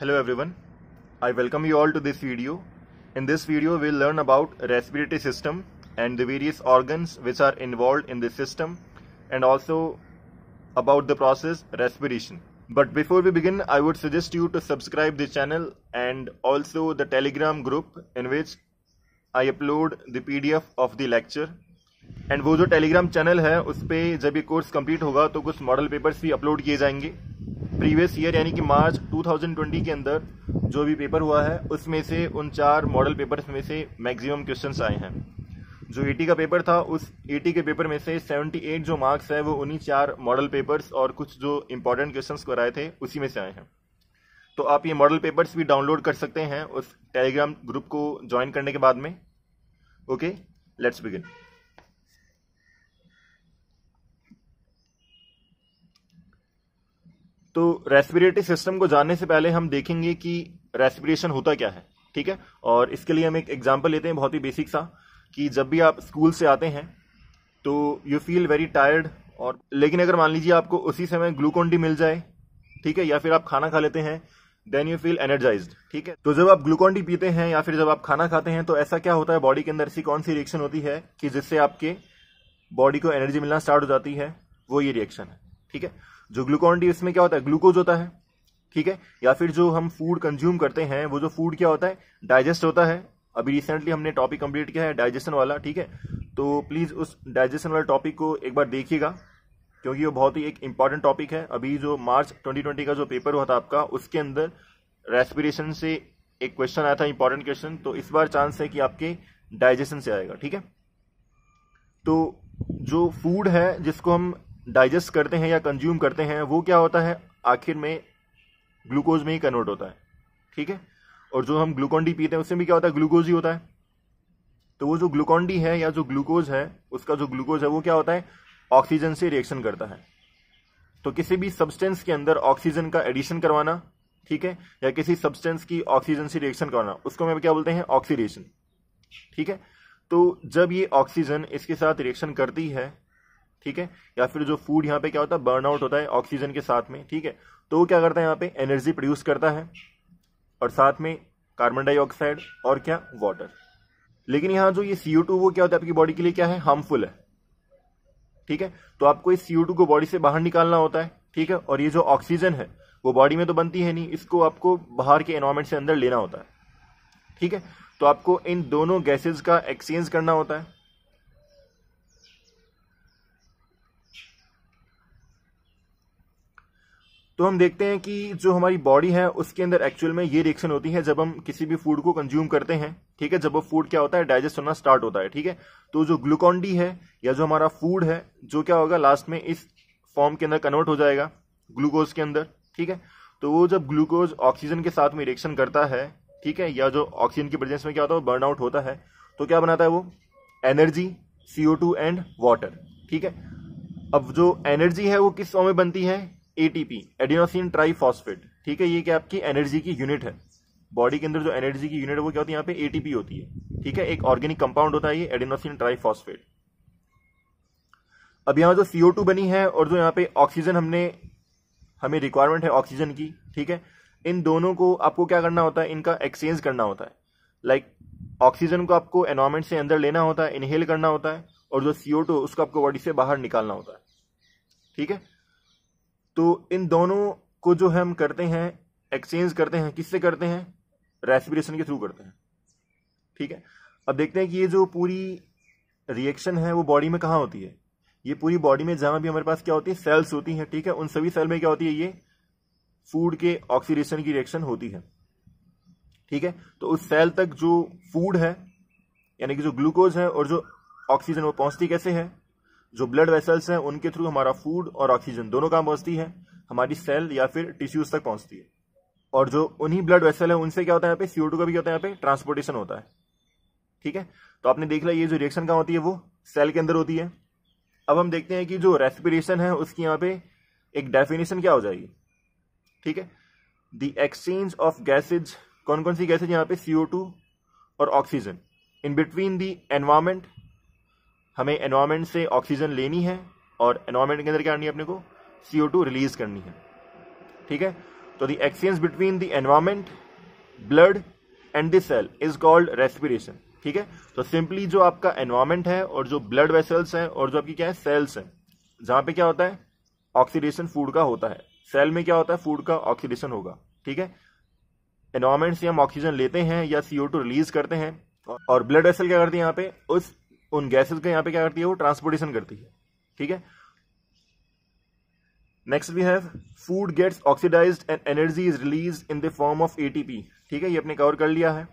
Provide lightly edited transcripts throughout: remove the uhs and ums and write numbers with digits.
Hello everyone, I welcome you all to this video. In this video we'll learn about respiratory system and the various organs which are involved in this system and also about the process respiration. But before we begin, I would suggest you to subscribe the channel and also the Telegram group in which I upload the PDF of the lecture. And वो जो Telegram channel है उस पर जब ये course complete होगा तो कुछ मॉडल पेपर्स भी अपलोड किए जाएंगे प्रीवियस ईयर यानी कि मार्च 2020 के अंदर जो भी पेपर हुआ है उसमें से उन 4 मॉडल पेपर्स में से मैक्सिमम क्वेश्चंस आए हैं। जो 80 का पेपर था उस 80 के पेपर में से 78 जो मार्क्स है वो उन्हीं 4 मॉडल पेपर्स और कुछ जो इंपॉर्टेंट क्वेश्चंस कराए थे उसी में से आए हैं। तो आप ये मॉडल पेपर्स भी डाउनलोड कर सकते हैं उस टेलीग्राम ग्रुप को ज्वाइन करने के बाद में। Okay, let's begin. तो रेस्पिरेटरी सिस्टम को जानने से पहले हम देखेंगे कि रेस्पिरेशन होता क्या है, ठीक है। और इसके लिए हम एक एग्जांपल लेते हैं बहुत ही बेसिक सा कि जब भी आप स्कूल से आते हैं तो यू फील वेरी टायर्ड, और लेकिन अगर मान लीजिए आपको उसी समय ग्लूकोन डी मिल जाए, ठीक है, या फिर आप खाना खा लेते हैं, देन यू फील एनर्जाइज्ड, ठीक है। तो जब आप ग्लूकोन डी पीते हैं या फिर जब आप खाना खाते हैं तो ऐसा क्या होता है, बॉडी के अंदर ऐसी कौन सी रिएक्शन होती है कि जिससे आपके बॉडी को एनर्जी मिलना स्टार्ट हो जाती है, वो ये रिएक्शन है, ठीक है। जो ग्लूकोन डी इसमें क्या होता है, ग्लूकोज होता है, ठीक है। या फिर जो हम फूड कंज्यूम करते हैं वो जो फूड क्या होता है, डाइजेस्ट होता है। अभी रिसेंटली हमने टॉपिक कंप्लीट किया है डाइजेशन वाला, ठीक है। तो प्लीज उस डाइजेशन वाले टॉपिक को एक बार देखिएगा क्योंकि वो बहुत ही एक इंपॉर्टेंट टॉपिक है। अभी जो मार्च 2020 का जो पेपर हुआ था आपका उसके अंदर रेस्पिरेशन से एक क्वेश्चन आया था, इंपॉर्टेंट क्वेश्चन। तो इस बार चांस है कि आपके डाइजेशन से आएगा, ठीक है। तो जो फूड है जिसको हम डाइजेस्ट करते हैं या कंज्यूम करते हैं वो क्या होता है, आखिर में ग्लूकोज में ही कन्वर्ट होता है, ठीक है। और जो हम ग्लूकोन डी पीते हैं उसमें भी क्या होता है, ग्लूकोज ही होता है। तो वो जो ग्लूकोन डी है या जो ग्लूकोज है उसका जो ग्लूकोज है वो क्या होता है, ऑक्सीजन से रिएक्शन करता है। तो किसी भी सब्सटेंस के अंदर ऑक्सीजन का एडिशन करवाना, ठीक है, या किसी सब्सटेंस की ऑक्सीजन से रिएक्शन करवाना, उसको हम क्या बोलते हैं, ऑक्सीडेशन, ठीक है। तो जब ये ऑक्सीजन इसके साथ रिएक्शन करती है, ठीक है, या फिर जो फूड यहाँ पे क्या होता है, बर्न आउट होता है ऑक्सीजन के साथ में, ठीक है। तो वो क्या करता है, यहाँ पे एनर्जी प्रोड्यूस करता है और साथ में कार्बन डाइऑक्साइड और क्या, वाटर। लेकिन यहाँ जो ये CO2 वो क्या होता है आपकी बॉडी के लिए क्या है, हार्मफुल है, ठीक है। तो आपको इस CO2 को बॉडी से बाहर निकालना होता है, ठीक है। और ये जो ऑक्सीजन है वो बॉडी में तो बनती है नहीं, इसको आपको बाहर के एनवायरमेंट से अंदर लेना होता है, ठीक है। तो आपको इन दोनों गैसेज का एक्सचेंज करना होता है। तो हम देखते हैं कि जो हमारी बॉडी है उसके अंदर एक्चुअल में ये रिएक्शन होती है जब हम किसी भी फूड को कंज्यूम करते हैं, ठीक है। जब वो फूड क्या होता है, डाइजेस्ट होना स्टार्ट होता है, ठीक है। तो जो ग्लूकोन डी है या जो हमारा फूड है जो क्या होगा, लास्ट में इस फॉर्म के अंदर कन्वर्ट हो जाएगा ग्लूकोज के अंदर, ठीक है। तो वो जब ग्लूकोज ऑक्सीजन के साथ में रिएक्शन करता है, ठीक है, या जो ऑक्सीजन की प्रेजेंस में क्या होता है, बर्न आउट होता है, तो क्या बनाता है वो एनर्जी, CO2 एंड वाटर, ठीक है। अब जो एनर्जी है वो किस फॉर्म में बनती है, ATP, एडिनोसिन ट्राइफॉस्फेट, ठीक है। ये क्या आपकी एनर्जी की यूनिट है, बॉडी के अंदर जो एनर्जी की यूनिट है वो क्या होती है, यहाँ पे ATP होती है, ठीक है। एक ऑर्गेनिक कंपाउंड होता है ये एडिनोसिन ट्राइफॉस्फेट। अब यहाँ जो CO2 बनी है और जो यहाँ पे ऑक्सीजन हमें रिक्वायरमेंट है ऑक्सीजन की, ठीक है, इन दोनों को आपको क्या करना होता है, इनका एक्सचेंज करना होता है। लाइक ऑक्सीजन को आपको एनवायरमेंट से अंदर लेना होता है, इनहेल करना होता है, और जो CO2 उसको आपको बॉडी से बाहर निकालना होता है, ठीक है। तो इन दोनों को जो हम करते हैं, एक्सचेंज करते हैं, किससे करते हैं, रेस्पिरेशन के थ्रू करते हैं, ठीक है। अब देखते हैं कि ये जो पूरी रिएक्शन है वो बॉडी में कहाँ होती है। ये पूरी बॉडी में जहां भी हमारे पास क्या होती है, सेल्स होती हैं, ठीक है। उन सभी सेल में क्या होती है, ये फूड के ऑक्सीडेशन की रिएक्शन होती है, ठीक है। तो उस सेल तक जो फूड है यानी कि जो ग्लूकोज है और जो ऑक्सीजन वो पहुंचती कैसे है, जो ब्लड वेसल्स हैं उनके थ्रू हमारा फूड और ऑक्सीजन दोनों कहाँ पहुंचती है, हमारी सेल या फिर टिश्यूज तक पहुंचती है। और जो उन्हीं ब्लड वेसल है उनसे क्या होता है, यहाँ पे CO2 का भी क्या होता है, यहाँ पे ट्रांसपोर्टेशन होता है, ठीक है। तो आपने देख लिया ये जो रिएक्शन कहाँ होती है वो सेल के अंदर होती है। अब हम देखते हैं कि जो रेस्पिरेशन है उसकी यहाँ पे एक डेफिनेशन क्या हो जाएगी, ठीक है। द एक्सचेंज ऑफ गैसेज, कौन कौन सी गैसेज यहाँ पे, CO2 और oxygen in between the environment. हमें एनवायरमेंट से ऑक्सीजन लेनी है और एनवायरमेंट के अंदर क्या करनी है, अपने को CO2 रिलीज करनी है, ठीक है। तो the exchange between the environment, blood and the cell is called respiration. ठीक है, तो सिंपली जो आपका एनवायरमेंट है और जो ब्लड वेसल्स हैं और जो आपकी क्या है सेल्स हैं, जहां पे क्या होता है ऑक्सीडेशन फूड का होता है, सेल में क्या होता है फूड का ऑक्सीडेशन होगा। ठीक है, एनवायरमेंट से हम ऑक्सीजन लेते हैं या CO2 रिलीज करते हैं, और ब्लड वेसल क्या करती है यहाँ पे उन गैसेस का यहाँ पे क्या करती है वो ट्रांसपोर्टेशन करती है। ठीक है, next we have food gets oxidised and energy is release in the form of ATP। ठीक है, ये अपने कवर कर लिया है।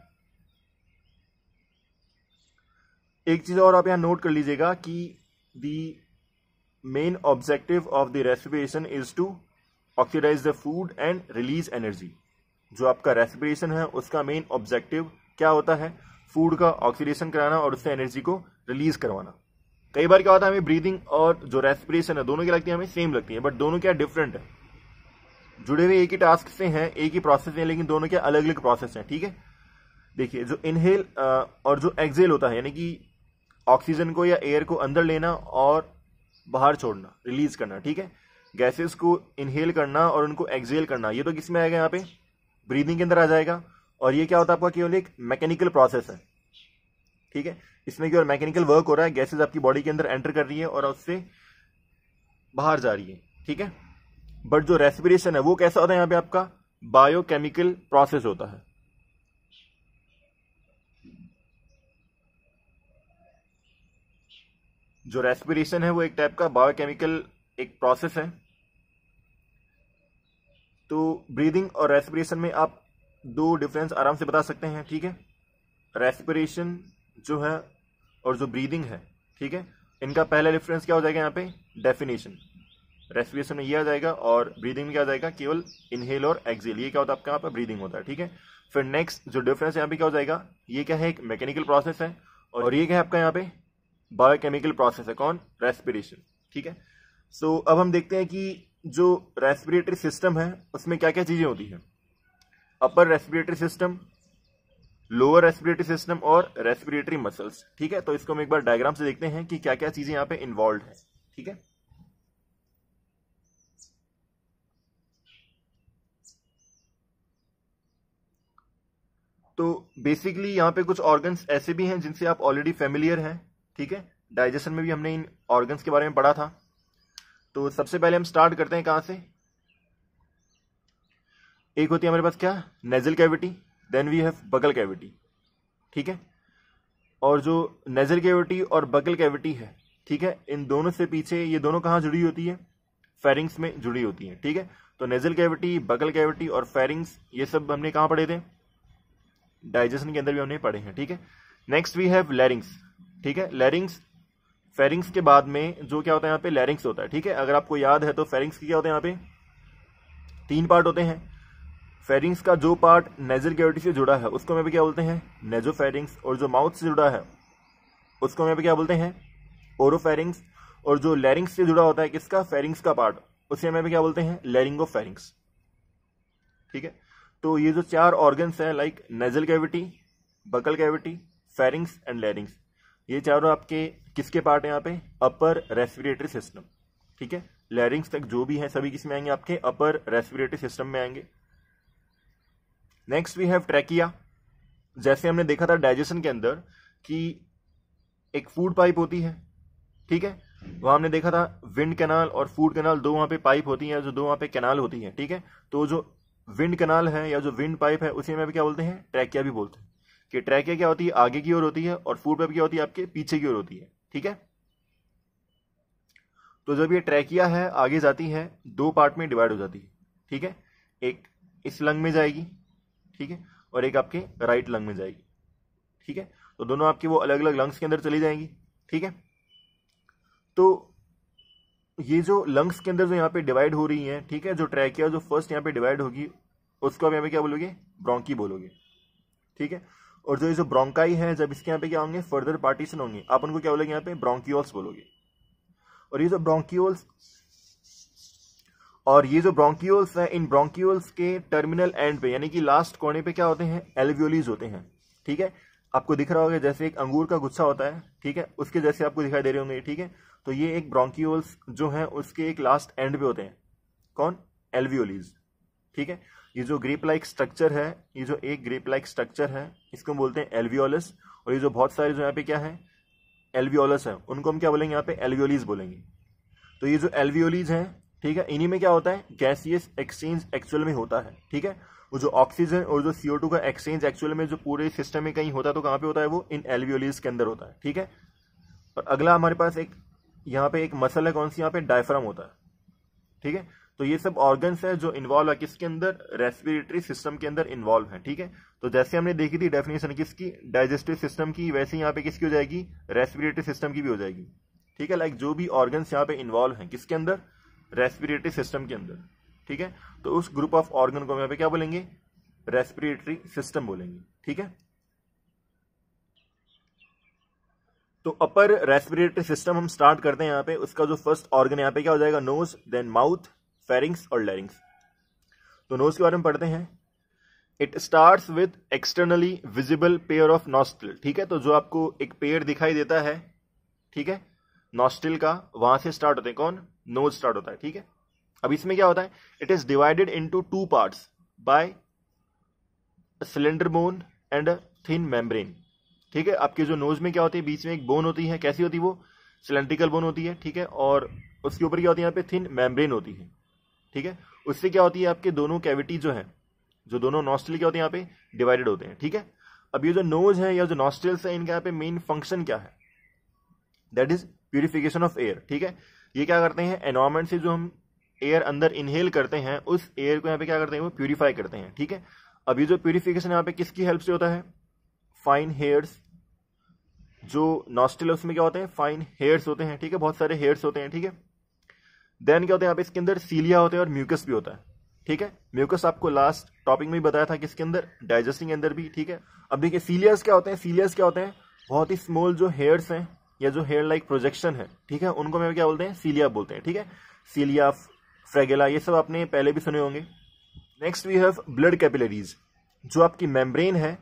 एक चीज और आप यहां नोट कर लीजिएगा कि the main objective of the respiration is to oxidise the food and release energy. जो आपका रेस्पिरेशन है उसका मेन ऑब्जेक्टिव क्या होता है, फूड का ऑक्सीडेशन कराना और उससे एनर्जी को रिलीज करवाना। कई बार क्या होता है हमें ब्रीदिंग और जो रेस्पिरेशन है दोनों क्या लगती है, हमें सेम लगती है, बट दोनों क्या डिफरेंट है, जुड़े हुए एक ही टास्क से हैं, एक ही प्रोसेस है, लेकिन दोनों क्या अलग अलग प्रोसेस हैं। ठीक है, देखिए जो इनहेल और जो एक्सहेल होता है, यानी कि ऑक्सीजन को या एयर को अंदर लेना और बाहर छोड़ना, रिलीज करना। ठीक है, गैसेस को इनहेल करना और उनको एक्सहेल करना, ये तो किस में आएगा, यहाँ पे ब्रीदिंग के अंदर आ जाएगा। और ये क्या होता है आपका केवल एक मैकेनिकल प्रोसेस है। ठीक है, इसमें केवल मैकेनिकल वर्क हो रहा है, गैसेस आपकी बॉडी के अंदर एंटर कर रही है और उससे बाहर जा रही है। ठीक है, बट जो रेस्पिरेशन है वो कैसा होता है, यहाँ पे आपका बायोकेमिकल प्रोसेस होता है। जो रेस्पिरेशन है वो एक टाइप का बायोकेमिकल एक प्रोसेस है। तो ब्रीदिंग और रेस्पिरेशन में आप दो डिफरेंस आराम से बता सकते हैं। ठीक है, रेस्पिरेशन जो है और जो ब्रीदिंग है, ठीक है, इनका पहला डिफरेंस क्या हो जाएगा यहाँ पे, डेफिनेशन। रेस्पिरेशन में ये आ जाएगा और ब्रीदिंग में क्या आ जाएगा, केवल इनहेल और एक्सहेल, ये क्या होता है आपका यहाँ पे ब्रीदिंग होता है। ठीक है, फिर नेक्स्ट जो डिफरेंस यहाँ पे क्या हो जाएगा, ये क्या है एक मैकेनिकल प्रोसेस है और ये क्या है आपका यहाँ पे बायोकेमिकल प्रोसेस है, कौन, रेस्पिरेशन। ठीक है, सो अब हम देखते हैं कि जो रेस्पिरेटरी सिस्टम है उसमें क्या क्या चीजें होती है, upper respiratory system, lower respiratory system और रेस्पिरेटरी मसल्स। ठीक है, तो इसको हम एक बार डायग्राम से देखते हैं कि क्या क्या चीजें यहाँ पे इन्वॉल्व है। ठीक है, तो बेसिकली यहाँ पे कुछ ऑर्गन्स ऐसे भी हैं जिनसे आप ऑलरेडी फेमिलियर हैं। ठीक है, डाइजेशन में भी हमने इन ऑर्गन्स के बारे में पढ़ा था। तो सबसे पहले हम स्टार्ट करते हैं कहां से, एक होती है हमारे पास क्या, nasal cavity, then we have buccal cavity. ठीक है, और जो नेजल कैविटी और बगल कैविटी है, ठीक है, इन दोनों से पीछे ये दोनों कहां जुड़ी होती है, फेरिंग्स में जुड़ी होती है। ठीक है, तो नेजल कैविटी, बगल कैविटी और फेरिंग्स ये सब हमने कहां पढ़े थे, डाइजेशन के अंदर भी हमने पढ़े हैं। ठीक है, नेक्स्ट वी हैव लैरिंग्स। ठीक है, लैरिंग्स, फेरिंग्स के बाद में जो क्या होता है यहाँ पे लैरिंग्स होता है। ठीक है, अगर आपको याद है तो फेरिंग्स के क्या होते हैं यहाँ पे 3 पार्ट होते हैं। फेरिंग्स का जो पार्ट नेजल कैविटी से जुड़ा है उसको हमें क्या बोलते हैं, नेजोफेरिंग्स, और जो माउथ से जुड़ा है उसको हमें क्या बोलते हैं, ओरोफेरिंग्स, और जो लैरिंग्स से जुड़ा होता है किसका, फेरिंग्स का पार्ट, उसे हमें क्या बोलते हैं, लैरिंगोफेरिंग्स। ठीक है, तो ये जो 4 ऑर्गन्स हैं लाइक नेजल कैविटी, बगल कैविटी, फेरिंग्स एंड लैरिंग्स, ये चारों आपके किसके पार्ट है यहाँ पे, अपर रेस्पिरेटरी सिस्टम। ठीक है, लैरिंग्स तक जो भी है सभी किसमें आएंगे, आपके अपर रेस्पिरेटरी सिस्टम में आएंगे। Next we have trachea. जैसे हमने देखा था डाइजेशन के अंदर कि एक फूड पाइप होती है। ठीक है, वहां हमने देखा था विंड कैनाल और फूड कैनाल, दो वहां पे पाइप होती है, जो दो वहां पे कैनाल होती है। ठीक है, तो जो विंड कैनाल है या जो विंड पाइप है उसे में भी क्या बोलते हैं, ट्रैकिया भी बोलते हैं। कि ट्रैकिया क्या होती है, आगे की ओर होती है, और फूड पाइप क्या होती है, आपके पीछे की ओर होती है। ठीक है, तो जब ये ट्रैकिया है आगे जाती है 2 पार्ट में डिवाइड हो जाती है। ठीक है, एक इस लंग में जाएगी, ठीक है, और एक आपके राइट लंग में जाएगी। ठीक है, तो दोनों आपके वो अलग अलग लंग्स के अंदर चली जाएंगी। ठीक है, तो ये जो लंग्स के अंदर जो यहाँ पे डिवाइड हो रही है, ठीक है, जो ट्रैकिया जो फर्स्ट यहाँ पे डिवाइड होगी उसको आप यहाँ पे क्या बोलोगे, ब्रोंकी बोलोगे। ठीक है, और जो ये जो ब्रोंकाई है जब इसके यहाँ पे क्या होंगे, फर्दर पार्टीशन होंगे, आप उनको क्या बोलोगे, यहाँ पे ब्रोंकियोल्स बोलोगे। और ये जो ब्रोंकियोल्स है, इन ब्रोंकियोल्स के टर्मिनल एंड पे यानी कि लास्ट कोने पे क्या होते हैं, एल्वियोलीज होते हैं। ठीक है, आपको दिख रहा होगा जैसे एक अंगूर का गुच्छा होता है। ठीक है, उसके जैसे आपको दिखाई दे रहे होंगे। ठीक है, तो ये एक ब्रोंकियोल्स जो है उसके एक लास्ट एंड पे होते हैं, कौन, एल्वियोलीज। ठीक है। ये जो ग्रेप लाइक स्ट्रक्चर है, ये जो एक ग्रेप लाइक स्ट्रक्चर है, इसको हम बोलते हैं एल्वियोलस। और ये जो बहुत सारे जो यहाँ पे क्या है एल्वियोलस है, उनको हम क्या बोलेंगे यहाँ पे एल्वियोलीज बोलेंगे। तो ये जो एल्वियोलीज हैं, ठीक है, इन्हीं में क्या होता है गैसियस एक्सचेंज एक्चुअल में होता है। ठीक है, वो जो ऑक्सीजन और जो CO2 का एक्सचेंज एक्चुअल में जो पूरे सिस्टम में कहीं होता है, तो कहाँ पे होता है, वो इन एल्वियोलीज के अंदर होता है। ठीक है। और अगला हमारे पास एक यहाँ पे एक मसल है, कौन सी, यहाँ पे डायफ्राम होता है। ठीक है, तो ये सब ऑर्गन्स है जो इन्वॉल्व है किसके अंदर, रेस्पिरेटरी सिस्टम के अंदर इन्वॉल्व है। ठीक है, तो जैसे हमने देखी थी डेफिनेशन किसकी, डाइजेस्टिव सिस्टम की, वैसे यहाँ पे किसकी हो जाएगी, रेस्पिरेटरी सिस्टम की भी हो जाएगी। ठीक है, लाइक जो भी ऑर्गन्स यहाँ पे इन्वॉल्व हैं किसके अंदर, रेस्पिरेटरी सिस्टम के अंदर। ठीक है, तो उस ग्रुप ऑफ ऑर्गन को हम यहाँ पे क्या बोलेंगे, रेस्पिरेटरी सिस्टम बोलेंगे। ठीक है, तो अपर रेस्पिरेटरी सिस्टम हम स्टार्ट करते हैं यहाँ पे। उसका जो फर्स्ट ऑर्गन यहाँ पे क्या हो जाएगा, नोज, देन माउथ, फेरिंग्स और लैरिंग्स। तो नोज के बारे में पढ़ते हैं। It starts with externally visible pair of nostril. ठीक है, तो जो आपको एक पेयर दिखाई देता है, ठीक है, नॉस्ट्रिल का, वहां से स्टार्ट होते हैं, कौन, नोज स्टार्ट होता है। ठीक है, अब इसमें क्या होता है, it is divided into 2 parts bye cylinder bone and thin membrane. ठीक है, आपके जो नोज में क्या होती है, बीच में एक बोन होती है, कैसी होती है वो, सिलेंड्रिकल बोन होती है। ठीक है, और उसके ऊपर क्या होती है, यहाँ पे थिन मेम्ब्रेन होती है। ठीक है, उससे क्या होती है, आपके दोनों कैविटी जो है, जो दोनों नॉस्ट्रिल क्या होते हैं यहाँ पे डिवाइडेड होते हैं। ठीक है, अब ये जो नोज है या जो नॉस्ट्रिल्स है, इनका यहाँ पे मेन फंक्शन क्या है, that is purification of air. ठीक है, ये क्या करते हैं, एनवायरमेंट से जो हम एयर अंदर इनहेल करते हैं, उस एयर को यहाँ पे क्या करते हैं, वो प्यूरिफाई करते हैं। ठीक है, अब ये जो प्यूरिफिकेशन यहाँ पे किसकी हेल्प से होता है, फाइन हेयर्स, जो नॉस्ट्रिल उसमें क्या होते हैं, फाइन हेयर्स होते हैं। ठीक है, बहुत सारे हेयर्स होते हैं। ठीक है, देन क्या होता है, यहाँ पे इसके अंदर सीलिया होते हैं और म्यूकस भी होता है। ठीक है, म्यूकस आपको लास्ट टॉपिक में भी बताया था किसके अंदर, डाइजेस्टिंग के अंदर भी। ठीक है, अब देखिए सीलियास क्या होते हैं, सीलियास क्या होते हैं, बहुत ही स्मॉल जो हेयर्स हैं या जो हेयर लाइक प्रोजेक्शन है, ठीक है, उनको हम क्या बोलते हैं, सीलिया बोलते हैं। ठीक है, सीलिया, फ्रेगेला, ये सब आपने पहले भी सुने होंगे। Next we have blood capillaries. जो आपकी मेम्ब्रेन है,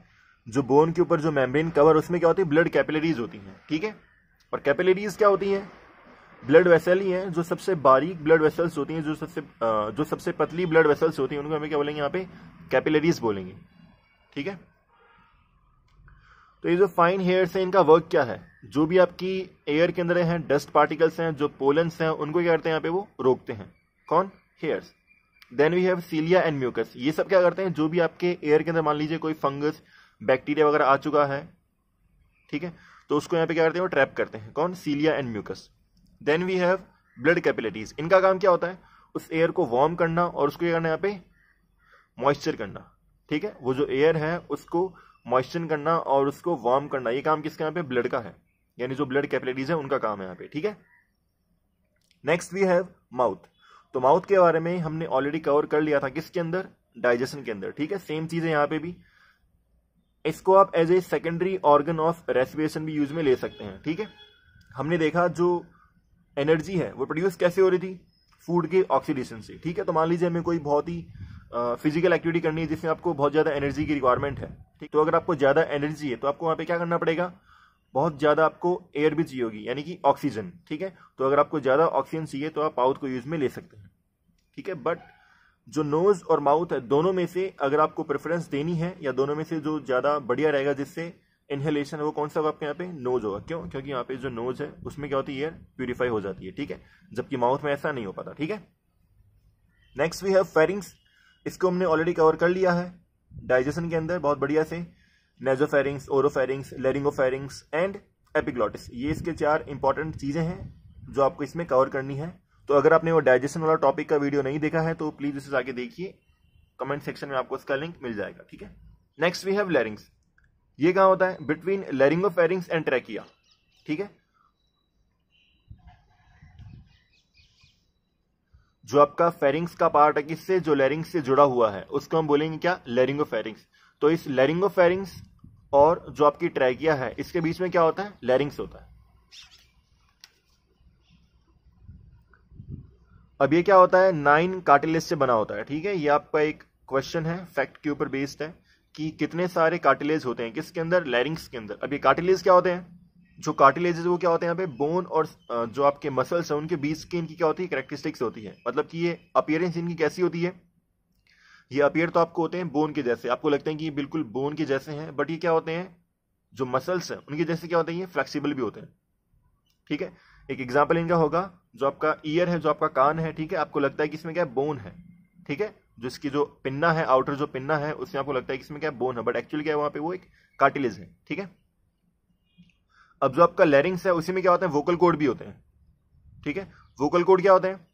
जो बोन के ऊपर जो मेम्ब्रेन कवर, उसमें क्या होती है, ब्लड कैपिलरीज होती हैं। ठीक है, और कैपिलरीज क्या होती हैं, ब्लड वेसल ही हैं, जो सबसे बारीक ब्लड वेसल्स होती हैं, जो सबसे पतली ब्लड वेसल्स होती हैं, उनको हमें क्या बोलेंगे, यहाँ पे कैपिलरीज बोलेंगे। ठीक है, तो ये जो फाइन हेयर्स हैं, इनका वर्क क्या है, जो भी आपकी एयर के अंदर हैं डस्ट पार्टिकल्स हैं, जो पोलन्स हैं, उनको क्या करते हैं, यहाँ पे वो रोकते हैं, कौन, hairs. Then we have cilia and mucus. ये सब क्या करते हैं, जो भी आपके एयर के अंदर मान लीजिए कोई फंगस, बैक्टीरिया वगैरह आ चुका है, ठीक है, तो उसको यहाँ पे क्या करते हैं, वो ट्रैप करते हैं, कौन, cilia and mucus. Then we have blood capillaries. इनका काम क्या होता है, उस एयर को वार्म करना और उसको क्या करना, यहाँ पे मॉइस्चर करना। ठीक है, वो जो एयर है उसको मॉइस्चर करना और उसको वार्म करना, ये काम किसका, यहाँ पे ब्लड का है, यानी जो ब्लड कैपिलरीज है उनका काम है यहाँ पे। ठीक है, नेक्स्ट वी हैव माउथ। तो माउथ के बारे में हमने ऑलरेडी कवर कर लिया था, किसके अंदर, डाइजेशन के अंदर। ठीक है, सेम चीज है यहाँ पे भी। इसको आप as a secondary organ of respiration भी यूज में ले सकते हैं। ठीक है, हमने देखा जो एनर्जी है वो प्रोड्यूस कैसे हो रही थी, फूड के ऑक्सीडेशन से। ठीक है, तो मान लीजिए हमें कोई बहुत ही फिजिकल एक्टिविटी करनी है जिसमें आपको बहुत ज्यादा एनर्जी की रिक्वायरमेंट है। ठीक, तो अगर आपको ज्यादा एनर्जी है तो आपको वहां पे क्या करना पड़ेगा, बहुत ज्यादा आपको एयर भी चाहिए होगी, यानी कि ऑक्सीजन। ठीक है, तो अगर आपको ज्यादा ऑक्सीजन चाहिए तो आप माउथ को यूज में ले सकते हैं। ठीक है, बट जो नोज और माउथ है, दोनों में से अगर आपको प्रेफरेंस देनी है या दोनों में से जो ज्यादा बढ़िया रहेगा जिससे इनहेलेशन है, वो कौन सा होगा आपके यहाँ पे, नोज होगा। क्यों, क्योंकि यहाँ पे जो नोज है उसमें क्या होती है, एयर प्यूरिफाई हो जाती है। ठीक है, जबकि माउथ में ऐसा नहीं हो पाता। ठीक है, नेक्स्ट वी हैव फेरिंग्स। इसको हमने ऑलरेडी कवर कर लिया है डाइजेशन के अंदर बहुत बढ़िया से। Nasopharynx, oropharynx, laryngopharynx and epiglottis, ये इसके 4 इंपॉर्टेंट चीजें हैं जो आपको इसमें कवर करनी है। तो अगर आपने वो डाइजेशन वाला टॉपिक का वीडियो नहीं देखा है तो प्लीज उसे जाके देखिए, कमेंट सेक्शन में आपको उसका लिंक मिल जाएगा। ठीक है, नेक्स्ट वी हैव लैरिंग्स। ये कहाँ होता है, बिटवीन लैरिंगोफेरिंग्स एंड ट्रैकिया। ठीक है, जो आपका फेरिंग्स का पार्ट है किससे, जो लैरिंग्स से जुड़ा हुआ है, उसको हम बोलेंगे क्या, लैरिंगोफेरिंग्स। तो इस लैरिंगोफेरिंग्स और जो आपकी ट्रैकिया है, इसके बीच में क्या होता है, लैरिंग्स होता है। अब ये क्या होता है, 9 कार्टिलेज से बना होता है। ठीक है, ये आपका एक क्वेश्चन है, फैक्ट के ऊपर बेस्ड है कि कितने सारे कार्टिलेज होते हैं किसके अंदर, लैरिंग्स के अंदर। अब ये कार्टिलेज क्या होते हैं, जो कार्टिलेज वो क्या होते हैं, यहाँ पे बोन और जो आपके मसल्स हैं उनके बीच की इनकी क्या होती है, कैरेक्टरिस्टिक्स होती है। मतलब कि ये अपीयरेंस इनकी कैसी होती है, ये अपीयर तो आपको होते हैं बोन के जैसे, आपको लगता है कि ये बिल्कुल बोन के जैसे हैं, बट ये क्या होते हैं, जो मसल्स हैं उनके जैसे क्या होते हैं, ये फ्लेक्सिबल भी होते हैं। ठीक है, एक एग्जाम्पल इनका होगा, जो आपका ईयर है, जो आपका कान है, ठीक है, आपको लगता है कि इसमें क्या बोन है, ठीक है, जो इसकी जो पिन्ना है, आउटर जो पिन्ना है, उसमें आपको लगता है कि इसमें क्या बोन है, बट एक्चुअली क्या है, वहां पे वो एक कार्टिलेज है। ठीक है, अब जो आपका लैरिंग्स है उसी में क्या होता है, वोकल कॉर्ड भी होते हैं। ठीक है, वोकल कॉर्ड क्या होते हैं,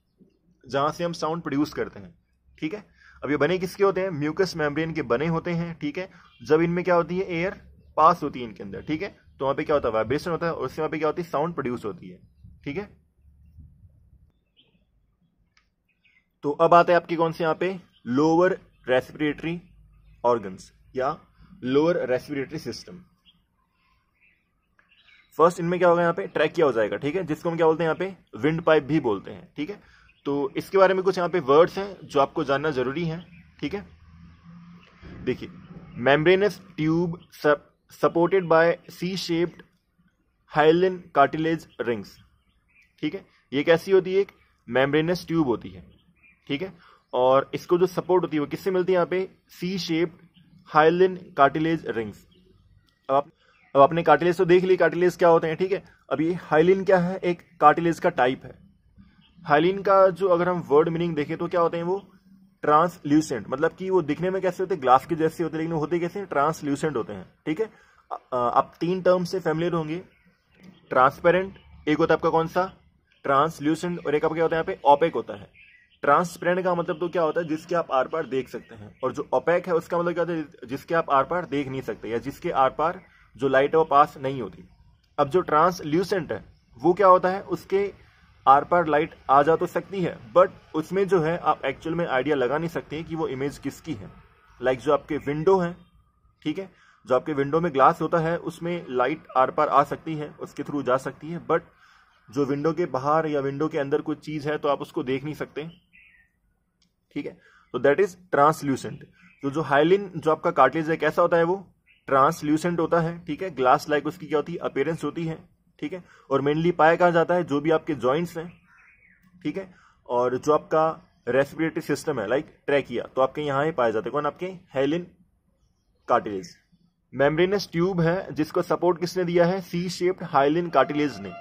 जहां से हम साउंड प्रोड्यूस करते हैं। ठीक है, अब ये बने किसके होते हैं, म्यूकस मेम्ब्रेन के बने होते हैं। ठीक है, जब इनमें क्या होती है, एयर पास होती है इनके अंदर, ठीक है, तो वहां पे क्या होता है, वाइब्रेशन होता है, और उससे वहां पे क्या होती है, साउंड प्रोड्यूस होती है। ठीक है, तो अब आते हैं आपके कौन से यहाँ पे, लोअर रेस्पिरेटरी ऑर्गन्स या लोअर रेस्पिरेटरी सिस्टम। फर्स्ट इनमें क्या होगा, यहाँ पे ट्रैकिया हो जाएगा। ठीक है, जिसको हम क्या बोलते हैं, यहाँ पे विंड पाइप भी बोलते हैं। ठीक है, तो इसके बारे में कुछ यहाँ पे वर्ड्स हैं जो आपको जानना जरूरी है। ठीक है, देखिए, membranous tube supported by C shaped hyaline cartilage rings. ठीक है, ये कैसी होती है, एक मेम्ब्रेनस ट्यूब होती है। ठीक है, और इसको जो सपोर्ट होती है वो किससे मिलती है, यहाँ पे C shaped hyaline cartilage rings. अब आपने कार्टिलेज तो देख ली, कार्टिलेज क्या होते हैं। ठीक है, अब ये हाइलिन क्या है, एक कार्टिलेज का टाइप है। हाइलिन का जो अगर हम वर्ड मीनिंग देखें तो क्या होते हैं, वो ट्रांसल्यूसेंट, मतलब कि वो दिखने में कैसे होते हैं, ग्लास के जैसे होते हैं, लेकिन होते कैसे, ट्रांसल्यूसेंट होते हैं। ठीक है, आप तीन टर्म से फैमिलियर होंगे, ट्रांसपेरेंट, एक होता है आपका कौन सा, ट्रांसल्यूसेंट, और एक आपका क्या होता है यहाँ पे, ओपेक होता है। ट्रांसपेरेंट का मतलब तो क्या होता है, जिसके आप आर पार देख सकते हैं, और जो ओपेक है उसका मतलब क्या होता है, जिसके आप आर पार देख नहीं सकते, या जिसके आर पार जो लाइट है वो पास नहीं होती। अब जो ट्रांसल्यूसेंट है वो क्या होता है, उसके आर पार लाइट आ जा तो सकती है, बट उसमें जो है आप एक्चुअल में आइडिया लगा नहीं सकते कि वो इमेज किसकी है। लाइक जो आपके विंडो है, ठीक है, जो आपके विंडो में ग्लास होता है उसमें लाइट आर पार आ सकती है, उसके थ्रू जा सकती है, बट जो विंडो के बाहर या विंडो के अंदर कुछ चीज है तो आप उसको देख नहीं सकते। ठीक है, तो दैट इज ट्रांसल्यूसेंट। तो जो हाइलिन जो आपका कार्टिलेज है कैसा होता है, वो ट्रांसल्यूसेंट होता है। ठीक है, ग्लास लाइक उसकी क्या होती है, अपीयरेंस होती है। ठीक है, और मेनली पाया कहाँ जाता है, जो भी आपके जॉइंट्स हैं। ठीक है, और जो आपका रेस्पिरेटरी सिस्टम है लाइक ट्रैकिया, तो आपके यहाँ ही पाए जाते हैं, कौन, आपके हाइलिन कार्टिलेज। मेम्ब्रेनस ट्यूब है जिसको सपोर्ट किसने दिया है, सी शेप्ड हाइलिन कार्टिलेज ने।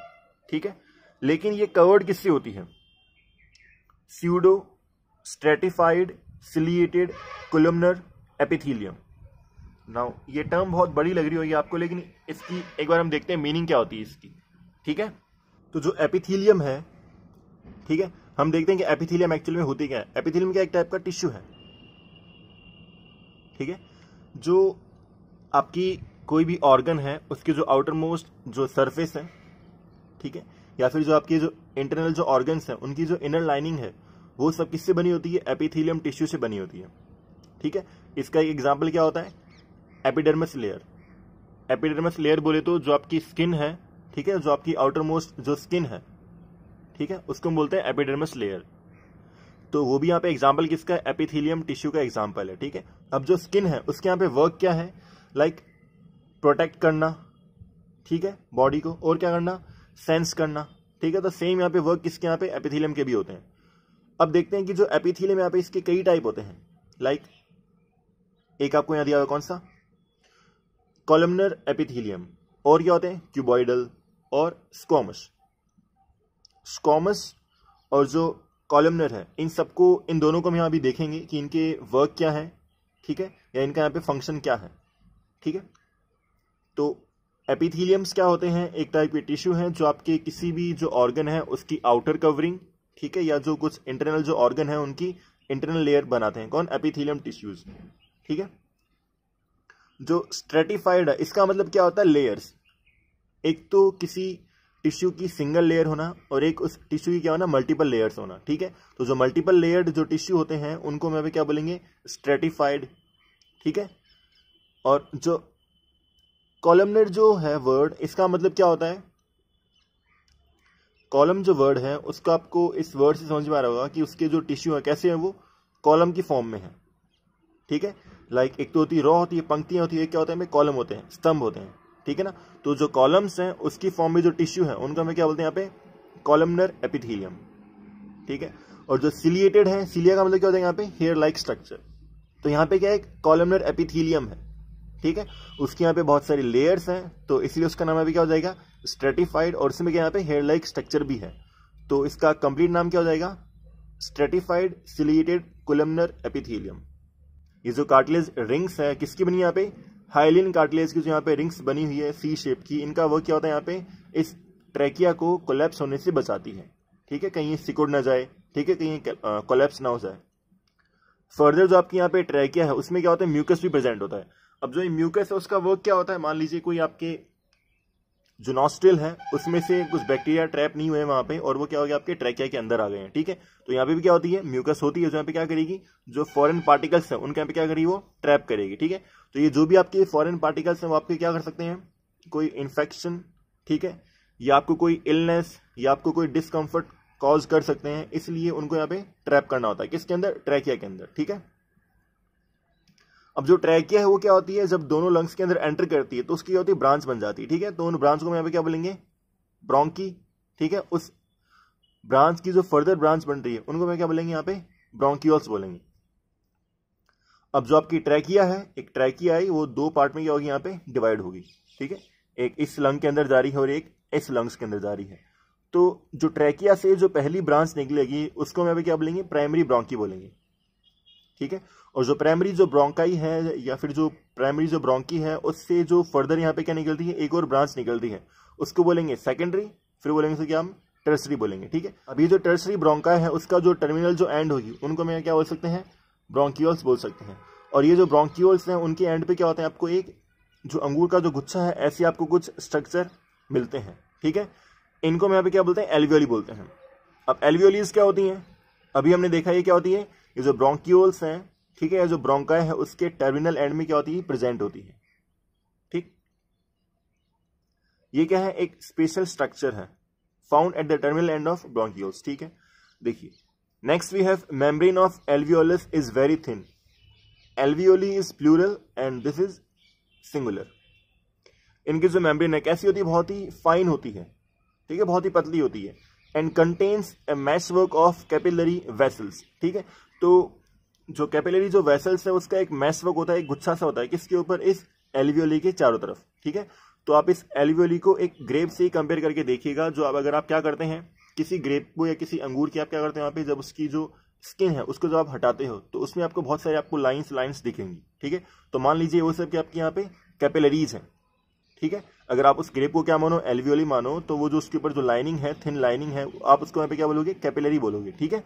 ठीक है, लेकिन ये कवर्ड किससे होती है, pseudo stratified ciliated columnar epithelium. Now ये टर्म बहुत बड़ी लग रही होगी आपको, लेकिन इसकी एक बार हम देखते हैं मीनिंग क्या होती है इसकी। ठीक है, तो जो एपिथेलियम है, ठीक है, हम देखते हैं कि एपिथेलियम एक्चुअली में होती क्या है। एपिथेलियम क्या एक टाइप का टिश्यू है। ठीक है, जो आपकी कोई भी ऑर्गन है उसके जो आउटर मोस्ट जो सरफेस है, ठीक है, या फिर जो आपके जो इंटरनल जो ऑर्गन्स हैं उनकी जो इनर लाइनिंग है वो सब किससे बनी होती है, एपिथेलियम टिश्यू से बनी होती है। ठीक है, इसका एक एग्जाम्पल क्या होता है, एपिडर्मिस लेयर। एपिडर्मिस लेयर बोले तो जो आपकी स्किन है, ठीक है, जो आपकी आउटर मोस्ट जो स्किन है, ठीक है, उसको हम बोलते हैं एपिडर्मिस लेयर। तो वो भी यहाँ पे एग्जाम्पल किसका है, एपिथेलियम टिश्यू का एग्जाम्पल है। ठीक है, अब जो स्किन है उसके यहाँ पे वर्क क्या है, लाइक प्रोटेक्ट करना, ठीक है, बॉडी को, और क्या करना, सेंस करना। ठीक है, तो सेम यहाँ पे वर्क किसके यहाँ पे, एपिथेलियम के भी होते हैं। अब देखते हैं कि जो एपिथेलियम यहाँ पे इसके कई टाइप होते हैं। लाइक एक आपको यहाँ दिया हुआ कौन सा, कॉलमनर एपिथेलियम, और क्या होते हैं, क्यूबॉइडल और स्क्वामस। स्क्वामस और जो कॉलमनर है, इन सबको, इन दोनों को हम यहाँ भी देखेंगे कि इनके वर्क क्या है। ठीक है, या इनका यहाँ पे फंक्शन क्या है। ठीक है, तो एपिथेलियम्स क्या होते हैं, एक टाइप के टिश्यू हैं जो आपके किसी भी जो ऑर्गन है उसकी आउटर कवरिंग, ठीक है, या जो कुछ इंटरनल जो ऑर्गन है उनकी इंटरनल लेयर बनाते हैं, कौन, एपिथेलियम टिश्यूज। ठीक है, जो स्ट्रेटिफाइड है इसका मतलब क्या होता है, लेयर्स। एक तो किसी टिश्यू की सिंगल लेयर होना, और एक उस टिश्यू की क्या होना, मल्टीपल लेयर्स होना। ठीक है, तो जो मल्टीपल लेयर्ड जो टिश्यू होते हैं उनको हम क्या बोलेंगे, स्ट्रेटिफाइड। ठीक है, और जो कॉलमनर जो है वर्ड, इसका मतलब क्या होता है, कॉलम जो वर्ड है उसका आपको इस वर्ड से समझ में आ रहा होगा कि उसके जो टिश्यू है कैसे है, वो कॉलम की फॉर्म में है। ठीक है, लाइक एक तो होती है रॉ होती है, पंक्तियां होती है, क्या होता है, कॉलम होते हैं, स्तंभ होते हैं। ठीक है ना, तो जो कॉलम्स हैं उसकी फॉर्म में जो टिश्यू है उनका हमें क्या बोलते हैं, यहाँ पे कॉलमनर एपिथेलियम। ठीक है, और जो सिलिएटेड है, सिलिया का मतलब क्या होता है यहाँ पे, हेयर लाइक स्ट्रक्चर। तो यहाँ पे क्या है, कॉलमनर एपिथेलियम है, ठीक है। उसके यहाँ पे बहुत सारी लेयर्स हैं, तो इसलिए उसका नाम अभी क्या हो जाएगा, स्ट्रेटिफाइड, और उसमें क्या यहाँ पे हेयर लाइक स्ट्रक्चर भी है, तो इसका कंप्लीट नाम क्या हो जाएगा, स्ट्रेटिफाइड सिलिएटेड कोलमनर एपिथेलियम। ये जो कार्टिलेज रिंग्स है किसकी बनी यहाँ पे, हाइलिन कार्टिलेज की जो यहाँ पे रिंग्स बनी हुई है सी शेप की, इनका वर्क क्या होता है यहाँ पे, इस ट्रैकिया को कोलैप्स होने से बचाती है, ठीक है, कहीं सिकुड़ ना जाए, ठीक है, कहीं कोलैप्स ना हो जाए। फर्दर जो आपकी यहाँ पे ट्रैकिया है उसमें क्या होता है, म्यूकस भी प्रेजेंट होता है। अब जो ये म्यूकस है उसका वर्क क्या होता है, मान लीजिए कोई आपके जो नॉस्ट्रिल है उसमें से कुछ बैक्टीरिया ट्रैप नहीं हुए वहां पे, और वो क्या हो गया आपके ट्रैकिया के अंदर आ गए हैं, ठीक है। तो यहाँ पे भी क्या होती है, म्यूकस होती है, जो यहाँ पे क्या करेगी, जो फॉरेन पार्टिकल्स है उनके यहाँ पे क्या करेगी, वो ट्रैप करेगी, ठीक है। तो ये जो भी आपके फॉरेन पार्टिकल्स हैं वो आपके क्या कर सकते हैं, कोई इन्फेक्शन, ठीक है, या आपको कोई इलनेस या आपको कोई डिस्कम्फर्ट कॉज कर सकते हैं, इसलिए उनको यहाँ पे ट्रैप करना होता है, किसके अंदर, ट्रैकिया के अंदर, ठीक है। अब जो ट्रैकिया है वो क्या होती है, जब दोनों लंग्स के अंदर एंटर करती है तो उसकी क्या होती है, ब्रांच बन जाती है, ठीक है। तो उन ब्रांच को यहाँ पे क्या बोलेंगे, ब्रोंकी, ठीक है। उस ब्रांच की जो फर्दर ब्रांच बन रही है उनको मैं क्या बोलेंगे, यहाँ पे ब्रोंकियोल्स बोलेंगे। अब जो आपकी ट्रैकिया है, एक ट्रैकिया है, वो दो पार्ट में क्या होगी, यहाँ पे डिवाइड होगी, ठीक है, एक इस लंग के अंदर जा रही है और एक इस लंग्स के अंदर जा रही है। तो जो ट्रैकिया से जो पहली ब्रांच निकलेगी उसको यहाँ पे क्या बोलेंगे, प्राइमरी ब्रोंकी बोलेंगे, ठीक है। और जो प्राइमरी जो ब्रोंकाई है या फिर जो प्राइमरी जो ब्रोंकी है उससे जो फर्दर यहाँ पे क्या निकलती है, एक और ब्रांच निकलती है, उसको बोलेंगे सेकेंडरी, फिर बोलेंगे उसे क्या हम टर्सरी बोलेंगे, ठीक है। अभी जो टर्सरी ब्रोंकाई है उसका जो टर्मिनल जो एंड होगी उनको मैं क्या बोल सकते हैं, ब्रोंकियोल्स बोल सकते हैं। और ये जो ब्रोंकियोल्स हैं उनके एंड पे क्या होता है, आपको एक जो अंगूर का जो गुच्छा है ऐसे आपको कुछ स्ट्रक्चर मिलते हैं, ठीक है। इनको मैं यहाँ पे क्या बोलते हैं, एल्वियोली बोलते हैं। अब एल्वियोलीज क्या होती हैं, अभी हमने देखा ये क्या होती है, ये जो ब्रोंकियोल्स हैं, ठीक है, जो ब्रोंकाई है उसके टर्मिनल एंड में क्या होती है, प्रेजेंट होती है, ठीक। ये क्या है, एक स्पेशल स्ट्रक्चर है found at the terminal end of bronchioles, ठीक है। देखिए next we have membrane of alveolus is very thin, alveoli is plural and this is singular. इनकी जो मेम्ब्रेन है कैसी होती है, बहुत ही फाइन होती है, ठीक है, बहुत ही पतली होती है, and contains A meshwork of capillary vessels, ठीक है। तो जो कैपिलरी जो वेसल्स है उसका एक मैशवर्क होता है, एक गुच्छा सा होता है, किसके ऊपर, इस एल्वियोली के चारों तरफ, ठीक है। तो आप इस एल्वियोली को एक ग्रेप से ही कंपेयर करके देखिएगा, जो अगर आप क्या करते हैं, किसी ग्रेप को या किसी अंगूर की आप क्या करते हैं, वहां पे जब उसकी जो स्किन है उसको जब आप हटाते हो तो उसमें आपको बहुत सारे आपको लाइंस दिखेंगी, ठीक है। तो मान लीजिए वो सब कि आपके यहाँ पे कैपिलरीज हैं, ठीक है। अगर आप उस ग्रेप को क्या मानो, एल्वियोली मानो, तो वो जो उसके ऊपर जो लाइनिंग है, थिन लाइनिंग है, आप उसको यहाँ पे क्या बोलोगे, कैपिलरी बोलोगे, ठीक है।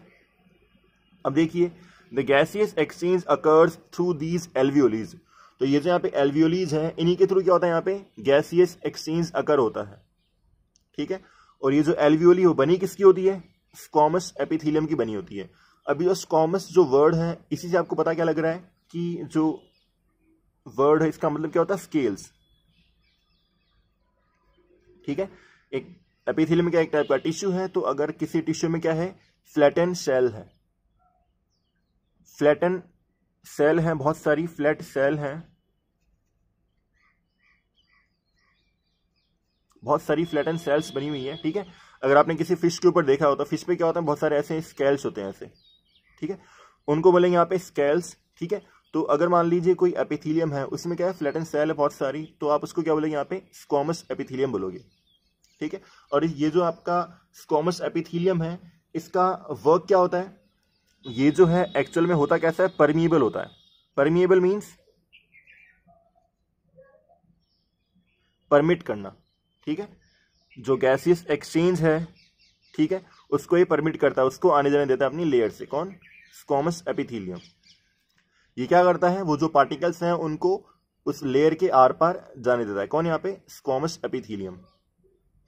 अब देखिए the gaseous exchange occurs through these alveolis, तो ये जो यहाँ पे एल्वियोलीज हैं इन्हीं के थ्रू क्या होता है, यहाँ पे गैसियस एक्सचेंज अकर होता है, ठीक है। और ये जो एल्वियोली वो बनी किसकी होती है, स्क्वामस एपिथेलियम की बनी होती है। अभी जो स्क्वामस जो वर्ड है इसी से आपको पता क्या लग रहा है कि जो वर्ड है इसका मतलब क्या होता है, स्केल्स, ठीक है। एक एपिथेलियम क्या एक टाइप का टिश्यू है, तो अगर किसी टिश्यू में क्या है, फ्लैटन सेल है, फ्लैटन सेल है, बहुत सारी फ्लैट सेल हैं, बहुत सारी फ्लैटन सेल्स बनी हुई है, ठीक है। अगर आपने किसी फिश के ऊपर देखा हो तो फिश पे क्या होता है, बहुत सारे ऐसे स्केल्स होते हैं ऐसे, ठीक है, उनको बोलेंगे यहाँ पे स्केल्स, ठीक है। तो अगर मान लीजिए कोई एपिथेलियम है उसमें क्या है, फ्लैटन सेल है बहुत सारी, तो आप उसको क्या बोलेंगे, यहाँ पे स्क्वामस एपिथेलियम बोलोगे, ठीक है। और ये जो आपका स्क्वामस एपिथेलियम है इसका वर्क क्या होता है, ये जो है एक्चुअल में होता कैसा है, परमिएबल होता है। परमिएबल मींस परमिट करना, ठीक है। जो गैसियस एक्सचेंज है, ठीक है, उसको ये परमिट करता है, उसको आने जाने देता है अपनी लेयर से, कौन, स्क्वामस एपिथेलियम। ये क्या करता है, वो जो पार्टिकल्स हैं उनको उस लेयर के आर पार जाने देता है, कौन, यहाँ पे स्क्वामस एपिथेलियम,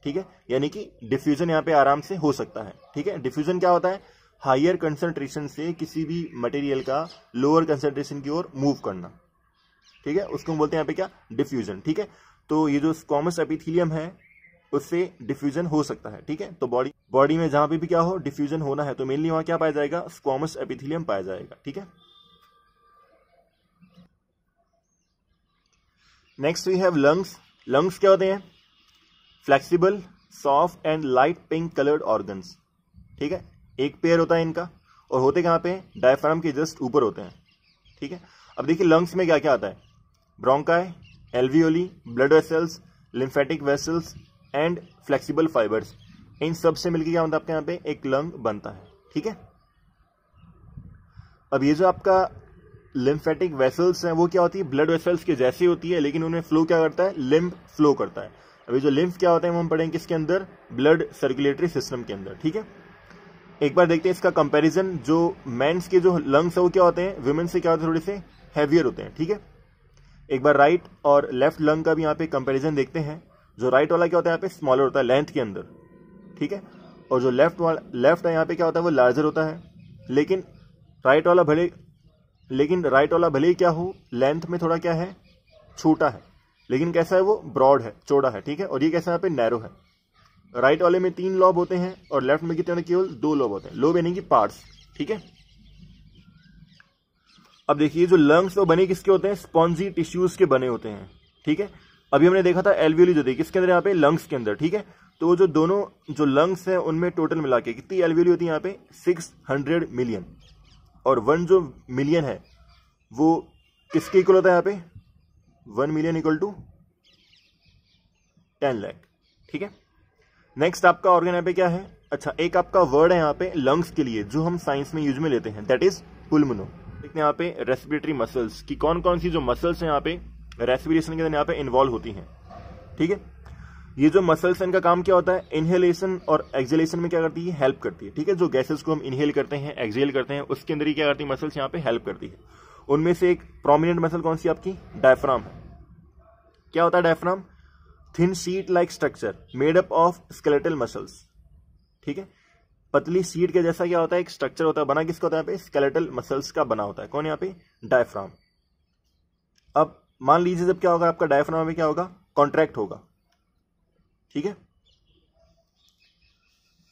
ठीक है। यानी कि डिफ्यूजन यहाँ पे आराम से हो सकता है, ठीक है। डिफ्यूजन क्या होता है, हायर कंसंट्रेशन से किसी भी मटेरियल का लोअर कंसंट्रेशन की ओर मूव करना, ठीक है, उसको हम बोलते हैं यहाँ पे क्या, डिफ्यूजन, ठीक है। तो ये जो स्क्वामस एपिथेलियम है उससे डिफ्यूजन हो सकता है, ठीक है। तो बॉडी में जहां पे भी क्या हो डिफ्यूजन होना है तो मेनली वहां क्या पाया जाएगा, स्क्वामस एपिथेलियम पाया जाएगा, ठीक है। Next we have lungs. Lungs क्या होते हैं, flexible soft and light pink coloured organs, ठीक है। एक पेयर होता है इनका, और होते कहाँ पे, डायफ्राम के जस्ट ऊपर होते हैं, ठीक है। अब देखिए लंग्स में क्या क्या आता है, bronchi, alveoli, blood vessels, lymphatic vessels and flexible fibres, इन सब से मिलकर क्या होता है आपके यहाँ पे एक लंग बनता है। ठीक है, अब ये जो आपका लिम्फेटिक वेसल्स हैं वो क्या होती है, ब्लड वेसल्स के जैसी होती है, लेकिन उन्हें फ्लो क्या करता है, लिम्फ फ्लो करता है। अभी जो लिम्फ क्या होता है वो हम पढ़ेंगे किसके अंदर, ब्लड सर्कुलेटरी सिस्टम के अंदर। ठीक है, एक बार देखते हैं इसका कंपैरिजन। जो मेंस के जो लंग्स है वो क्या होते हैं, वुमेन से क्या होते हैं, थोड़े से हैवियर होते हैं। ठीक है, एक बार राइट और लेफ्ट लंग का भी यहाँ पे कंपैरिजन देखते हैं। जो राइट वाला क्या होता है यहाँ पे स्मॉलर होता है लेंथ के अंदर। ठीक है, और जो लेफ्ट है यहाँ पे क्या होता है वो लार्जर होता है, लेकिन राइट वाला भले ही क्या हो लेंथ में थोड़ा क्या है, छोटा है, लेकिन कैसा है वो ब्रॉड है, चौड़ा है। ठीक है, और ये कैसा यहाँ पे नैरो है। राइट वाले में 3 लोब होते हैं और लेफ्ट में कितने, केवल 2 लोब होते हैं। लोब यानी कि पार्ट्स। ठीक है, अब देखिए जो लंग्स वो बने किसके होते हैं, स्पॉन्जी टिश्यूज के बने होते हैं। ठीक है, अभी हमने देखा था एल्वियोली जो थी किसके अंदर, यहाँ पे लंग्स के अंदर। ठीक है, तो जो दोनों जो लंग्स हैं उनमें टोटल मिला के कितनी एल्वियोली होती है यहाँ पे, 600 मिलियन। और 1 जो मिलियन है वो किसके इक्वल होता है यहाँ पे, 1 मिलियन इक्वल टू 10 लाख। ठीक है, नेक्स्ट आपका ऑर्गन यहाँ पे क्या है, अच्छा एक आपका वर्ड है यहाँ पे लंग्स के लिए जो हम साइंस में यूज में लेते हैं, दैट इज पुल्मोनो। देखते हैं यहाँ पे रेस्पिरेटरी मसल्स की कौन कौन सी जो मसल्स हैं यहाँ पे रेस्पिरेशन के अंदर यहाँ पे इन्वॉल्व होती हैं। ठीक है, ये जो मसल्स हैं इनका काम क्या होता है, इनहेलेशन और एक्सहेलेशन में क्या करती है, हेल्प करती है। ठीक है, जो गैसेस को हम इनहेल करते हैं, एक्सहेल करते हैं, उसके अंदर ही क्या करती है मसल्स यहाँ पे हेल्प करती है। उनमें से एक प्रोमिनेंट मसल कौन सी आपकी, डायफ्राम है। क्या होता है diaphragm, thin sheet like structure made up of skeletal muscles. ठीक है, पतली शीट के जैसा क्या होता है एक स्ट्रक्चर होता है, बना किसका होता है यहाँ पे, स्केलेटल मसल्स का बना होता है। कौन यहाँ पे, डायफ्राम। अब मान लीजिए जब क्या होगा आपका डायफ्राम में क्या होगा, कॉन्ट्रैक्ट होगा। ठीक है,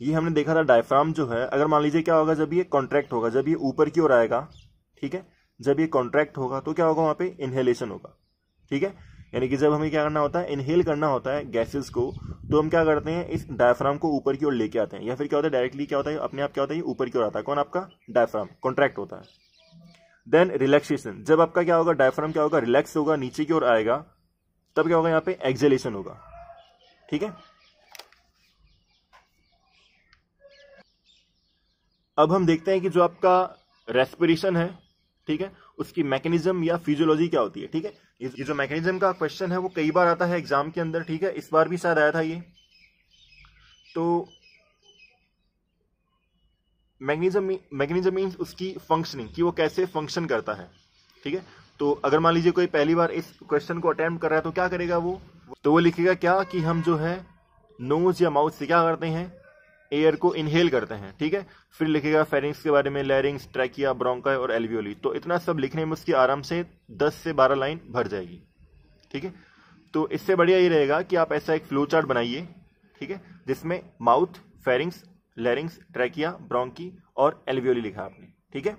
ये हमने देखा था डायफ्राम जो है, अगर मान लीजिए क्या होगा जब ये कॉन्ट्रैक्ट होगा, जब ये ऊपर की ओर आएगा। ठीक है, जब ये कॉन्ट्रैक्ट होगा तो क्या होगा वहां पे, इनहेलेशन होगा। ठीक है, यानी कि जब हमें क्या करना होता है, इनहेल करना होता है गैसेस को, तो हम क्या करते हैं, इस डायफ्राम को ऊपर की ओर लेके आते हैं, या फिर क्या होता है डायरेक्टली क्या होता है अपने आप क्या होता है ऊपर की ओर आता है। कौन आपका, डायफ्राम कॉन्ट्रैक्ट होता है। देन रिलैक्सेशन, जब आपका क्या होगा डायफ्राम क्या होगा, रिलैक्स होगा, नीचे की ओर आएगा, तब क्या होगा यहाँ पे, एक्सहेलेशन होगा। ठीक है, अब हम देखते हैं कि जो आपका रेस्पिरेशन है, ठीक है, उसकी मैकेनिज्म या फिजियोलॉजी क्या होती है। ठीक है, ये जो मैकेनिज्म का क्वेश्चन है वो कई बार आता है एग्जाम के अंदर। ठीक है, इस बार भी शायद आया था ये। तो मैकेनिज्म मीन्स उसकी फंक्शनिंग, कि वो कैसे फंक्शन करता है। ठीक है, तो अगर मान लीजिए कोई पहली बार इस क्वेश्चन को अटेम्प्ट कर रहा है तो क्या करेगा वो, तो वो लिखेगा क्या कि हम जो है नोज या माउथ से क्या करते हैं, एयर को इनहेल करते हैं। ठीक है, फिर लिखेगा फेरिंग्स के बारे में, लैरिंग्स, ट्रैकिया, ब्रोंकाई और एल्वियोली। तो इतना सब लिखने में उसकी आराम से 10 से 12 लाइन भर जाएगी। ठीक है, तो इससे बढ़िया ये रहेगा कि आप ऐसा एक फ्लो चार्ट बनाइए। ठीक है, जिसमें mouth, pharynx, larynx, trachea, bronchi और एल्वियोली लिखा आपने। ठीक है,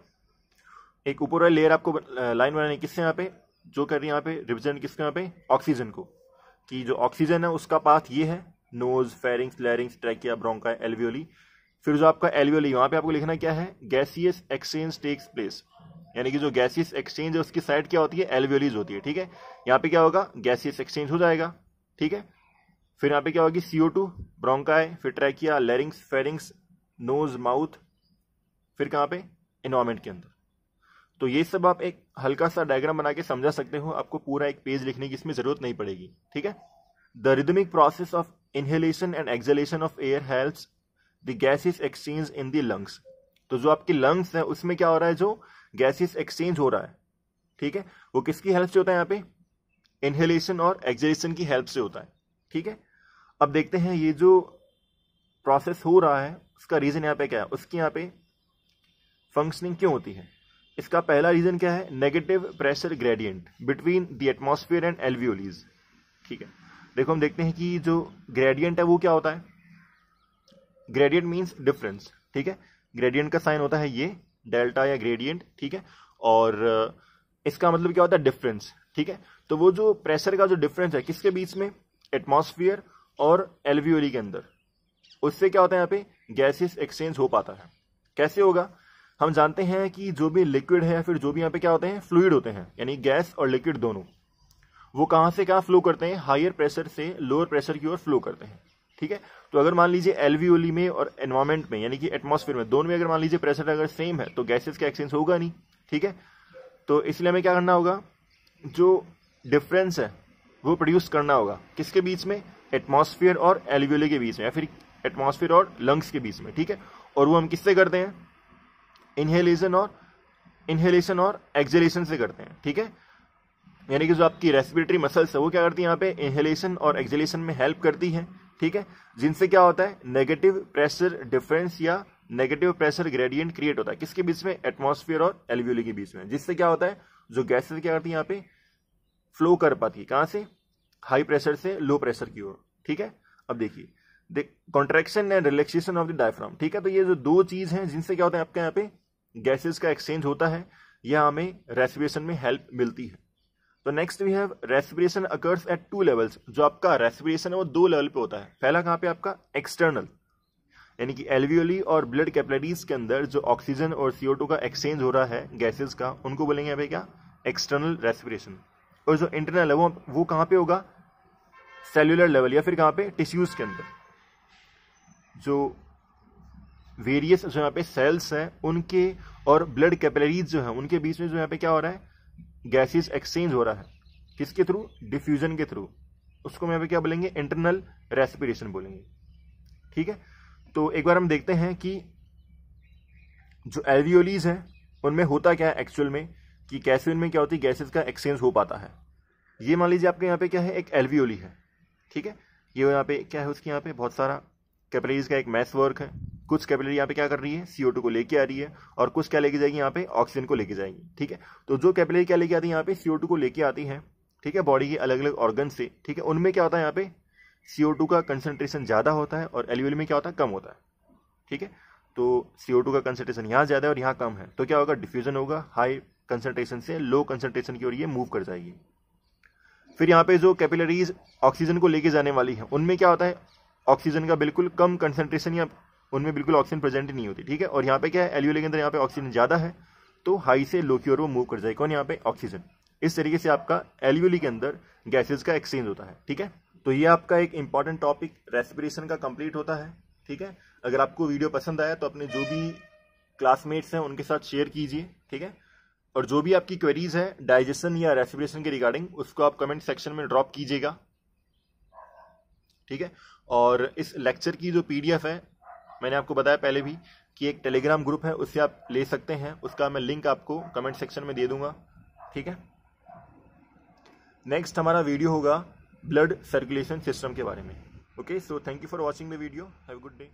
एक ऊपर वाली लेयर आपको लाइन बनानी किससे, यहाँ पे जो कर रही है यहाँ पे रिप्रेजेंट किसको, यहाँ पे ऑक्सीजन को, कि जो ऑक्सीजन है उसका पाथ ये है, nose, pharynx, larynx, trachea, bronchi, alveoli. फिर जो आपका एल्वियोली वहां पे आपको लिखना क्या है, गैसियस एक्सचेंज टेक्स प्लेस, यानी कि जो गैसियस एक्सचेंज है उसकी साइड क्या होती है, एल्वियोलीज होती है। ठीक है, यहाँ पे क्या होगा, गैसियस एक्सचेंज हो जाएगा। ठीक है, फिर यहाँ पे क्या होगी, CO2, ब्रोंकाई, फिर trachea, larynx, pharynx, nose, mouth, फिर कहाँ पे, एनवायरमेंट के अंदर। तो ये सब आप एक हल्का सा डायग्राम बना के समझा सकते हो, आपको पूरा एक पेज लिखने की इसमें जरूरत नहीं पड़ेगी। ठीक है, the rhythmic process of inhalation and exhalation of air helps the gases exchange in the lungs। तो जो आपकी lungs है उसमें क्या हो रहा है, जो gases exchange हो रहा है। ठीक है, वो किसकी हेल्प से होता है, यहाँ पे inhalation और exhalation की हेल्प से होता है। ठीक है, अब देखते हैं ये जो प्रोसेस हो रहा है उसका रीजन यहाँ पे क्या है, उसकी यहाँ पे फंक्शनिंग क्यों होती है। इसका पहला रीजन क्या है, negative pressure gradient between the atmosphere and alveolis. ठीक है, देखो हम देखते हैं कि जो ग्रेडियंट है वो क्या होता है, ग्रेडियंट मींस डिफरेंस। ठीक है, ग्रेडियंट का साइन होता है ये डेल्टा या ग्रेडियंट। ठीक है, और इसका मतलब क्या होता है, डिफरेंस। ठीक है, तो वो जो प्रेशर का जो डिफरेंस है किसके बीच में, एटमॉस्फेयर और एल्वियोली के अंदर, उससे क्या होता है यहाँ पे गैसेस एक्सचेंज हो पाता है। कैसे होगा, हम जानते हैं कि जो भी लिक्विड है या फिर जो भी यहाँ पे क्या होते हैं, फ्लूइड होते हैं, यानी गैस और लिक्विड दोनों, वो कहाँ से कहाँ फ्लो करते हैं, हायर प्रेशर से लोअर प्रेशर की ओर फ्लो करते हैं। ठीक है, तो अगर मान लीजिए एल्वियोली में और एनवायरमेंट में यानी कि एटमॉस्फेयर में, दोनों में अगर मान लीजिए प्रेशर अगर सेम है तो गैसेस का एक्सचेंज होगा नहीं। ठीक है, तो इसलिए हमें क्या करना होगा, जो डिफरेंस है वो प्रोड्यूस करना होगा किसके बीच में, एटमॉस्फेयर और एल्वियोली के बीच में, या फिर एटमॉस्फेयर और लंग्स के बीच में। ठीक है, और वो हम किससे करते हैं, इनहेलेशन और एक्सहेलेशन से करते हैं। ठीक है, यानी कि जो आपकी रेस्पिरेटरी मसल्स है वो क्या करती है, यहाँ पे इनहेलेशन और एक्सहेलेशन में हेल्प करती है। ठीक है, जिनसे क्या होता है, नेगेटिव प्रेशर डिफरेंस या नेगेटिव प्रेशर ग्रेडियंट क्रिएट होता है किसके बीच में, एटमॉस्फेयर और एल्वियोली के बीच में, जिससे क्या होता है, जो गैसेस क्या करती है यहाँ पे फ्लो कर पाती है, कहां से, हाई प्रेशर से लो प्रेशर की ओर। ठीक है, अब देखिए contraction and relaxation of the diaphragm. ठीक है, तो ये जो दो चीज हैं जिनसे क्या होता है आपके यहाँ पे गैसेस का एक्सचेंज होता है, यह हमें रेस्पिरेशन में हेल्प मिलती है। तो next we have respiration occurs at 2 levels. जो आपका रेस्पिरेशन है वो 2 लेवल पे होता है। पहला कहाँ पे आपका एक्सटर्नल, यानी कि एल्वियोली और ब्लड कैपिलरीज के अंदर जो ऑक्सीजन और CO2 का एक्सचेंज हो रहा है गैसेस का, उनको बोलेंगे यहाँ पे क्या, एक्सटर्नल रेस्पिरेशन। और जो इंटरनल है वो कहाँ पे होगा, सेल्यूलर लेवल या फिर कहाँ पे, टिश्यूज के अंदर, जो वेरियस जो यहाँ पे सेल्स हैं उनके और ब्लड कैपिलरीज जो है उनके बीच में जो यहाँ पे क्या हो रहा है, गैसेस एक्सचेंज हो रहा है, किसके थ्रू, डिफ्यूजन के थ्रू, उसको हम यहाँ पे क्या बोलेंगे, इंटरनल रेस्पिरेशन बोलेंगे। ठीक है, तो एक बार हम देखते हैं कि जो एल्वियोलीज हैं उनमें होता क्या है एक्चुअल में, कि कैसे उनमें क्या होती है गैसेस का एक्सचेंज हो पाता है। ये मान लीजिए आपके यहाँ पे क्या है, एक एल्वियोली है। ठीक है, ये यहाँ पे क्या है, उसके यहाँ पे बहुत सारा कैपिलरीज का एक मैस वर्क है। कुछ कैपिलरी यहाँ पे क्या कर रही है, CO2 को लेके आ रही है, और कुछ क्या लेके जाएगी, यहाँ पे ऑक्सीजन को लेके जाएगी। ठीक है, तो जो कैपिलरी क्या लेके आती है, यहाँ पे CO2 को लेके आती है। ठीक है, बॉडी के अलग अलग ऑर्गन से। ठीक है, उनमें क्या होता है, यहाँ पे CO2 का कंसंट्रेशन ज्यादा होता है और एल्वियोली में क्या होता है, कम होता है। ठीक है, तो CO2 का कंसंट्रेशन यहाँ ज्यादा है और यहाँ कम है, तो क्या होगा, डिफ्यूजन होगा, हाई कंसंट्रेशन से लो कंसंट्रेशन की ओर ये मूव कर जाएगी। फिर यहाँ पे जो कैपिलरीज ऑक्सीजन को लेके जाने वाली है उनमें क्या होता है, ऑक्सीजन का बिल्कुल कम कंसंट्रेशन या उनमें बिल्कुल ऑक्सीजन प्रेजेंट ही नहीं होती। ठीक है, और यहाँ पे क्या है, एल्वियोली के अंदर यहाँ पे ऑक्सीजन ज्यादा है तो हाई से लो की ओर वो मूव कर जाएगी, कौन, यहाँ पे ऑक्सीजन। इस तरीके से आपका एल्वियोली के अंदर गैसेस का एक्सचेंज होता है। ठीक है, तो ये आपका एक इंपॉर्टेंट टॉपिक रेस्पिरेशन का कंप्लीट होता है। ठीक है, अगर आपको वीडियो पसंद आया तो अपने जो भी क्लासमेट्स हैं उनके साथ शेयर कीजिए। ठीक है, और जो भी आपकी क्वेरीज है डाइजेशन या रेस्पिरेशन के रिगार्डिंग, उसको आप कमेंट सेक्शन में ड्रॉप कीजिएगा। ठीक है, और इस लेक्चर की जो PDF है, मैंने आपको बताया पहले भी कि एक टेलीग्राम ग्रुप है, उससे आप ले सकते हैं, उसका मैं लिंक आपको कमेंट सेक्शन में दे दूंगा। ठीक है, नेक्स्ट हमारा वीडियो होगा ब्लड सर्कुलेशन सिस्टम के बारे में। Okay, so thank you for watching the video, have a good day.